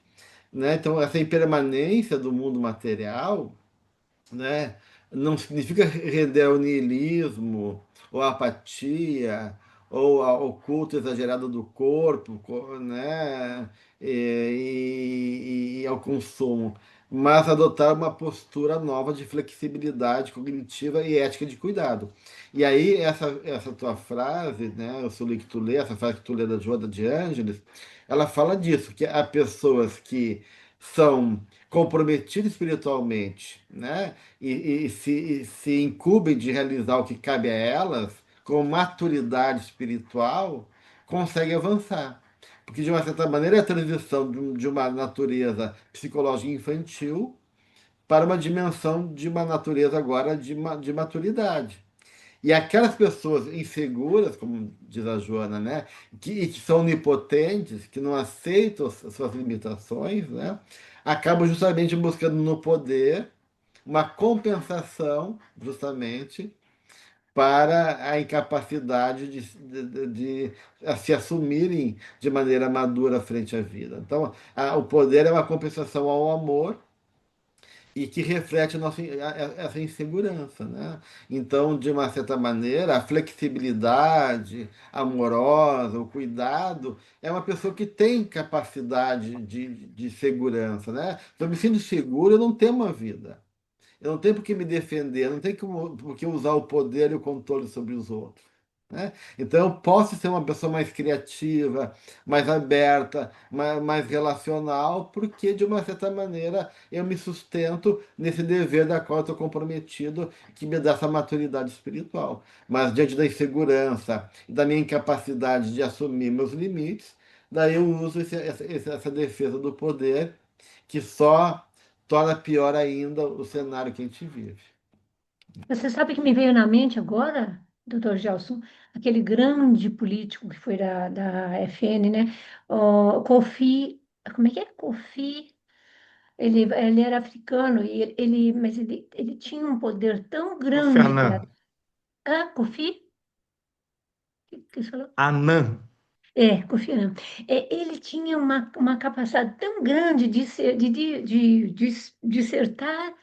né? Então, essa impermanência do mundo material, né, não significa render ao niilismo, ou à apatia, ou ao culto exagerado do corpo, né, e ao consumo, mas adotar uma postura nova de flexibilidade cognitiva e ética de cuidado. E aí, essa tua frase, né, eu sou que tu lê, essa frase que tu lê da Joana de Ângeles, ela fala disso, que há pessoas que são comprometidas espiritualmente, né? E se incumbem de realizar o que cabe a elas, com maturidade espiritual, conseguem avançar. Porque, de uma certa maneira, é a transição de uma natureza psicológica infantil para uma dimensão de uma natureza agora de maturidade. E aquelas pessoas inseguras, como diz a Joana, né, que são onipotentes, que não aceitam as suas limitações, né, acabam justamente buscando no poder uma compensação, justamente, para a incapacidade de se assumirem de maneira madura frente à vida. Então, o poder é uma compensação ao amor e que reflete essa insegurança, né? Então, de uma certa maneira, a flexibilidade amorosa, o cuidado, é uma pessoa que tem capacidade de segurança, né? Se eu me sinto seguro, eu não tenho uma vida. Eu não tenho por que me defender, eu não tenho por que usar o poder e o controle sobre os outros, né? Então eu posso ser uma pessoa mais criativa, mais aberta, mais relacional, porque de uma certa maneira eu me sustento nesse dever da qual eu estou comprometido, que me dá essa maturidade espiritual. Mas diante da insegurança e da minha incapacidade de assumir meus limites, daí eu uso essa defesa do poder, que só torna pior ainda o cenário que a gente vive. Você sabe que me veio na mente agora, doutor Gelson, aquele grande político que foi da FN, né? O Kofi, como é que é? Kofi, ele era africano, mas ele tinha um poder tão Kofi grande Annan. para... Ah, Kofi? Que você falou? Annan. Kofi Annan. Ele tinha uma capacidade tão grande de dissertar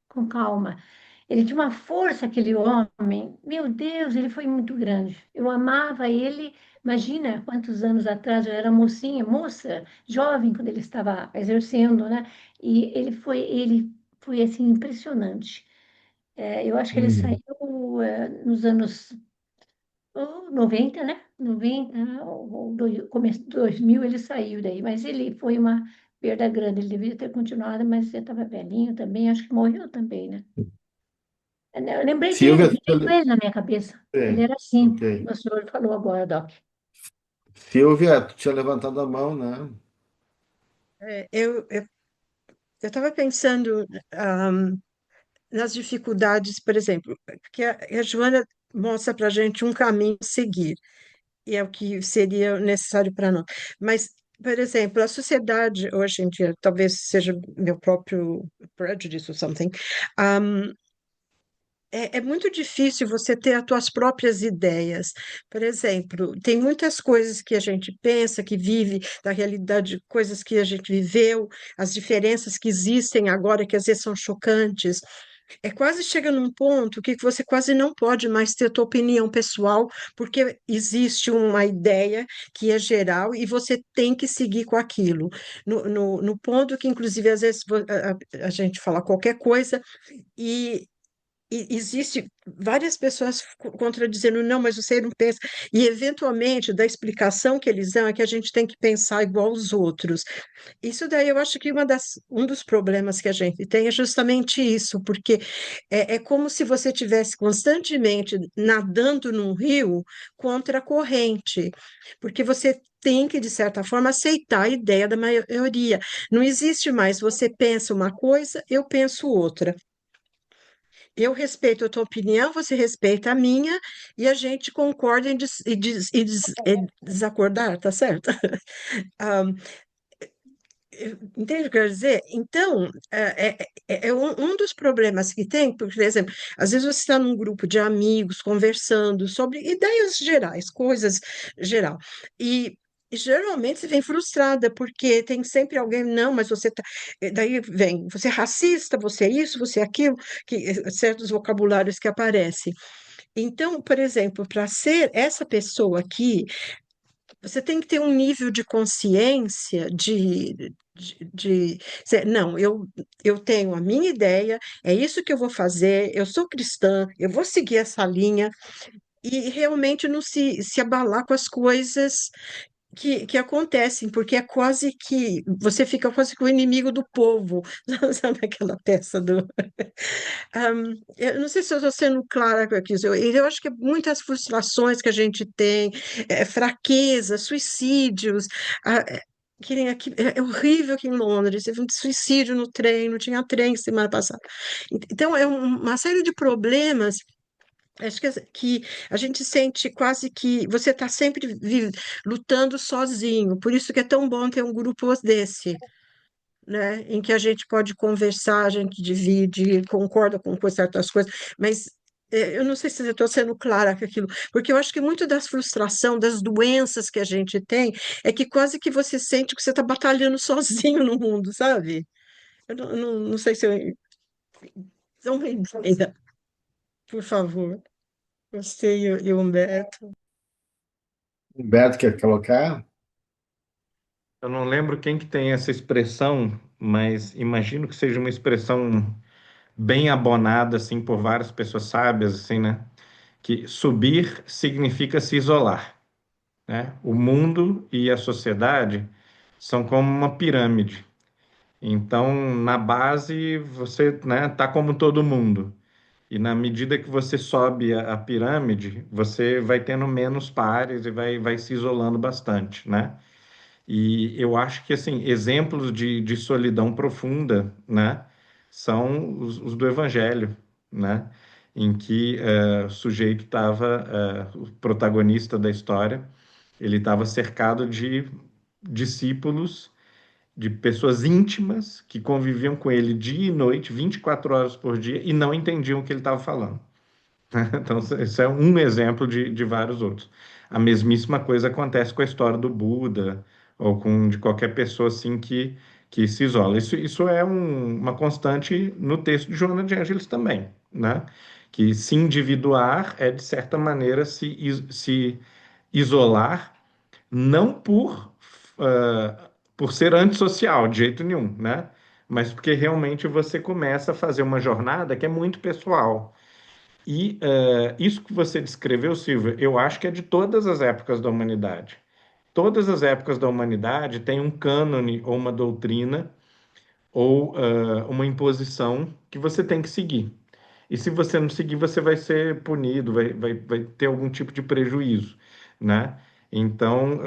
com calma. Ele tinha uma força, aquele homem. Meu Deus, ele foi muito grande. Eu amava ele. Imagina quantos anos atrás eu era moça, jovem, quando ele estava exercendo, né? E ele foi assim impressionante. Eu acho que ele Uhum. saiu nos anos 90, né? 90, começo de 2000 ele saiu daí, mas ele foi uma perda grande. Ele devia ter continuado, mas ele estava velhinho também, acho que morreu também, né? Eu lembrei dele, Silvia, veio ele na minha cabeça. Ele era assim, ok. como o senhor falou agora, Doc. Silvia, tu tinha levantado a mão, né? Eu estava pensando nas dificuldades, por exemplo, que a Joana mostra para a gente um caminho a seguir, e é o que seria necessário para nós. Mas, por exemplo, a sociedade hoje em dia, talvez seja meu próprio prejudice ou something, um, é muito difícil você ter as suas próprias ideias. Por exemplo, tem muitas coisas que a gente pensa, que vive da realidade, coisas que a gente viveu, as diferenças que existem agora, que às vezes são chocantes. É quase chega num ponto que você quase não pode mais ter a tua opinião pessoal, porque existe uma ideia que é geral e você tem que seguir com aquilo. No ponto que, inclusive, às vezes a gente fala qualquer coisa e existe várias pessoas contradizendo, não, mas você não pensa. E, eventualmente, da explicação que eles dão é que a gente tem que pensar igual aos outros. Isso daí eu acho que um dos problemas que a gente tem é justamente isso, porque é como se você tivesse constantemente nadando num rio contra a corrente, porque você tem que, de certa forma, aceitar a ideia da maioria. Não existe mais você pensa uma coisa, eu penso outra. Eu respeito a tua opinião, você respeita a minha, e a gente concorda em desacordar, tá certo? Ah, entende o que eu quero dizer? Então, é um dos problemas que tem, por exemplo, às vezes você está num grupo de amigos conversando sobre ideias gerais, coisas geral, e geralmente você vem frustrada, porque tem sempre alguém, não, mas você tá. Daí vem, você é racista, você é isso, você é aquilo, certos vocabulários que aparecem. Então, por exemplo, para ser essa pessoa aqui, você tem que ter um nível de consciência não, eu tenho a minha ideia, é isso que eu vou fazer, eu sou cristã, eu vou seguir essa linha, e realmente não se abalar com as coisas que acontecem, porque é quase que você fica quase que o inimigo do povo, sabe aquela peça do. Eu não sei se eu estou sendo clara com isso. Eu acho que muitas frustrações que a gente tem, fraqueza, suicídios. Que nem aqui, é horrível aqui em Londres. Teve um suicídio no trem, não tinha trem semana passada. Então, é uma série de problemas. Acho que a gente sente quase que você está sempre lutando sozinho. Por isso que é tão bom ter um grupo desse, né, em que a gente pode conversar, a gente divide, concorda com certas coisas, mas eu não sei se eu estou sendo clara com aquilo, porque eu acho que muito das frustração, das doenças que a gente tem, é que quase que você sente que você está batalhando sozinho no mundo, sabe? Eu não sei se eu. Não me entenda, por favor. Você e o Humberto. Humberto quer colocar? Eu não lembro quem que tem essa expressão, mas imagino que seja uma expressão bem abonada assim por várias pessoas sábias, assim, né? Que subir significa se isolar, né? O mundo e a sociedade são como uma pirâmide. Então, na base, você, né, tá como todo mundo. E na medida que você sobe a pirâmide, você vai tendo menos pares e vai se isolando bastante, né? E eu acho que, assim, exemplos de solidão profunda, né, são os do Evangelho, né? Em que o sujeito estava, o protagonista da história, ele estava cercado de discípulos, de pessoas íntimas que conviviam com ele dia e noite, 24 horas por dia, e não entendiam o que ele estava falando. Então, isso é um exemplo de vários outros. A mesmíssima coisa acontece com a história do Buda, ou com de qualquer pessoa assim que se isola. Isso é uma constante no texto de Joana de Ângeles também, né? Que se individuar é, de certa maneira, se isolar, não por ser antissocial, de jeito nenhum, né? Mas porque realmente você começa a fazer uma jornada que é muito pessoal. E isso que você descreveu, Silvia, eu acho que é de todas as épocas da humanidade. Todas as épocas da humanidade têm um cânone ou uma doutrina ou uma imposição que você tem que seguir. E se você não seguir, você vai ser punido, vai ter algum tipo de prejuízo, né? Então,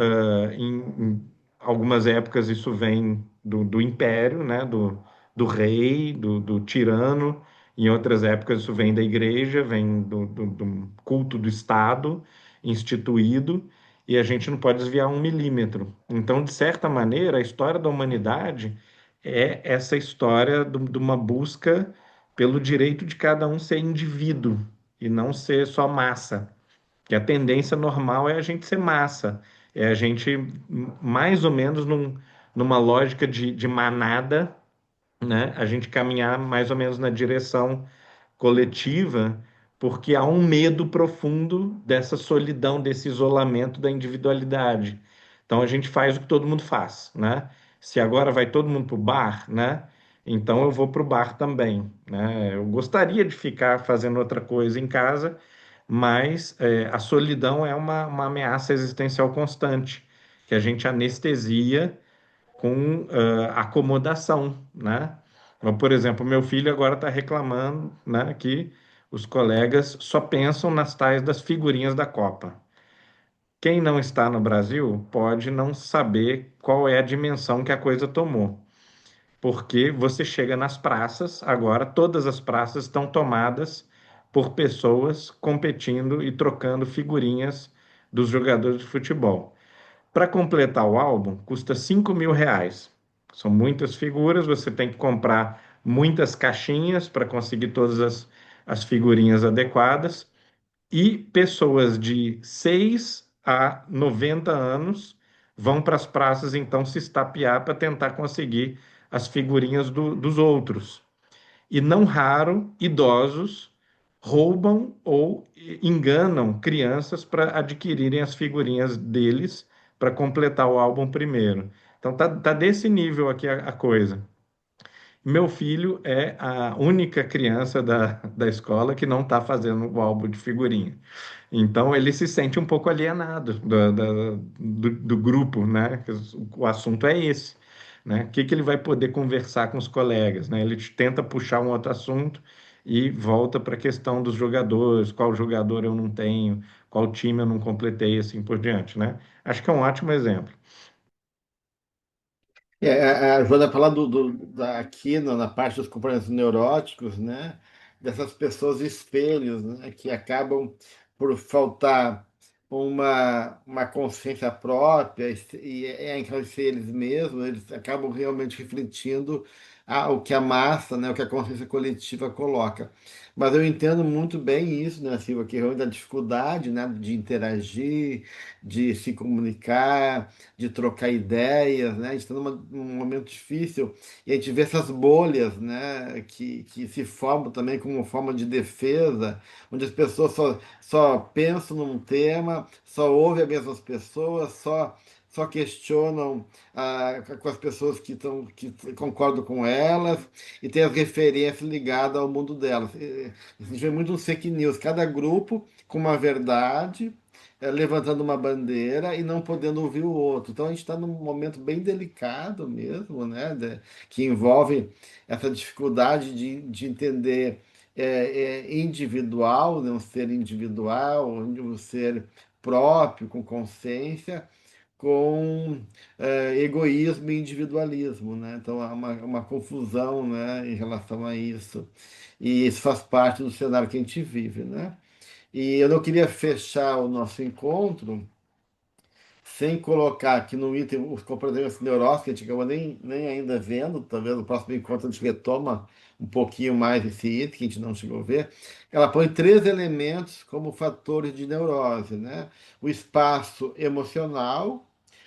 em algumas épocas isso vem do império, né? Do rei, do tirano. Em outras épocas isso vem da igreja, vem do culto do Estado instituído, e a gente não pode desviar um milímetro. Então, de certa maneira, a história da humanidade é essa história de uma busca pelo direito de cada um ser indivíduo e não ser só massa. Que a tendência normal é a gente ser massa, é a gente mais ou menos numa lógica de manada, né? A gente caminhar mais ou menos na direção coletiva, porque há um medo profundo dessa solidão, desse isolamento da individualidade. Então a gente faz o que todo mundo faz, né? Se agora vai todo mundo para o bar, né? Então eu vou para o bar também, né? Eu gostaria de ficar fazendo outra coisa em casa, mas a solidão é uma ameaça existencial constante, que a gente anestesia com acomodação, né? Então, por exemplo, meu filho agora está reclamando, né, que os colegas só pensam nas tais das figurinhas da Copa. Quem não está no Brasil pode não saber qual é a dimensão que a coisa tomou, porque você chega nas praças, agora todas as praças estão tomadas por pessoas competindo e trocando figurinhas dos jogadores de futebol. Para completar o álbum, custa R$ 5.000. São muitas figuras, você tem que comprar muitas caixinhas para conseguir todas as figurinhas adequadas. E pessoas de 6 a 90 anos vão para as praças então se estapear para tentar conseguir as figurinhas dos outros. E não raro, idosos roubam ou enganam crianças para adquirirem as figurinhas deles para completar o álbum primeiro. Então tá desse nível aqui a coisa. Meu filho é a única criança da escola que não está fazendo o álbum de figurinha. Então ele se sente um pouco alienado do grupo, né? O assunto é esse, né? O que que ele vai poder conversar com os colegas, né? Ele tenta puxar um outro assunto e volta para a questão dos jogadores, qual jogador eu não tenho, qual time eu não completei, assim por diante, né? Acho que é um ótimo exemplo. A Joana fala aqui na parte dos componentes neuróticos, né? Dessas pessoas espelhos, né? Que acabam por faltar uma consciência própria e em ser eles mesmos, eles acabam realmente refletindo o que a massa, né? O que a consciência coletiva coloca. Mas eu entendo muito bem isso, né, Silva, que realmente a dificuldade, né, de interagir, de se comunicar, de trocar ideias, né? A gente está num momento difícil e a gente vê essas bolhas, né? Que se formam também como forma de defesa, onde as pessoas só pensam num tema, só ouvem as mesmas pessoas, só só questionam com as pessoas que concordam com elas e tem as referências ligadas ao mundo delas. A gente vê muito fake news, cada grupo com uma verdade, levantando uma bandeira e não podendo ouvir o outro. Então a gente está num momento bem delicado mesmo, né? Que envolve essa dificuldade de entender individual, né? Um ser individual, um ser próprio, com consciência, com egoísmo e individualismo, né? Então há uma confusão, né, em relação a isso. E isso faz parte do cenário que a gente vive, né? E eu não queria fechar o nosso encontro sem colocar aqui no item os comportamentos neuróticos, que a gente acabou nem ainda vendo, talvez no próximo encontro a gente retoma um pouquinho mais esse item, que a gente não chegou a ver. Ela põe três elementos como fatores de neurose, né? O espaço emocional,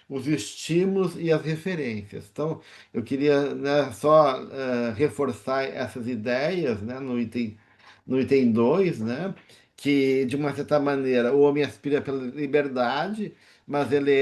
os estímulos e as referências. Então, eu queria, né, só reforçar essas ideias, né, no item 2, né, que, de uma certa maneira, o homem aspira pela liberdade, mas ele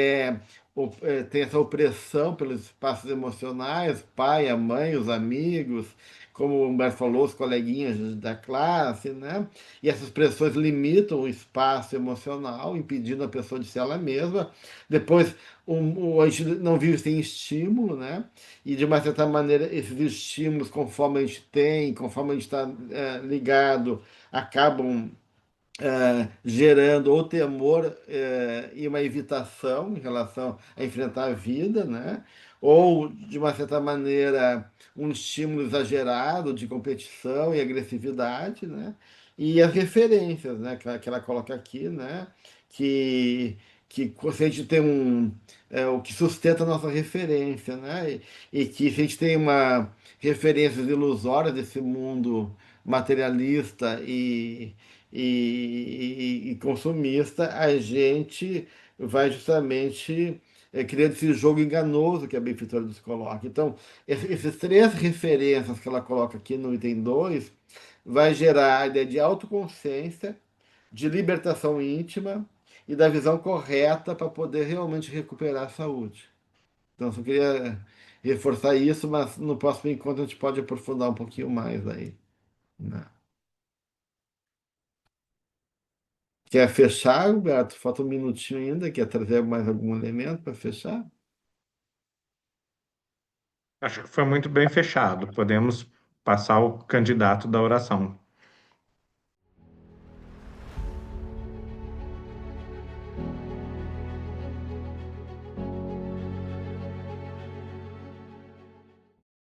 tem essa opressão pelos espaços emocionais, o pai, a mãe, os amigos, como o Humberto falou, os coleguinhas da classe, né? E essas pressões limitam o espaço emocional, impedindo a pessoa de ser ela mesma. Depois, a gente não vive sem estímulo, né? E de uma certa maneira, esses estímulos, conforme a gente tem, conforme a gente está ligado, acabam gerando ou temor e uma evitação em relação a enfrentar a vida, né? Ou, de uma certa maneira, um estímulo exagerado de competição e agressividade, né? E as referências, né? Que ela coloca aqui, né? Que, que se a gente tem o que sustenta a nossa referência, né? E que se a gente tem uma referências ilusórias desse mundo materialista e consumista, a gente vai justamente criando esse jogo enganoso que a benfeitora nos coloca. Então, esses três referências que ela coloca aqui no item 2 vai gerar a ideia de autoconsciência, de libertação íntima e da visão correta para poder realmente recuperar a saúde. Então, eu só queria reforçar isso, mas no próximo encontro a gente pode aprofundar um pouquinho mais aí, né? Quer fechar, Gato? Falta um minutinho ainda. Quer trazer mais algum elemento para fechar? Acho que foi muito bem fechado. Podemos passar o candidato da oração.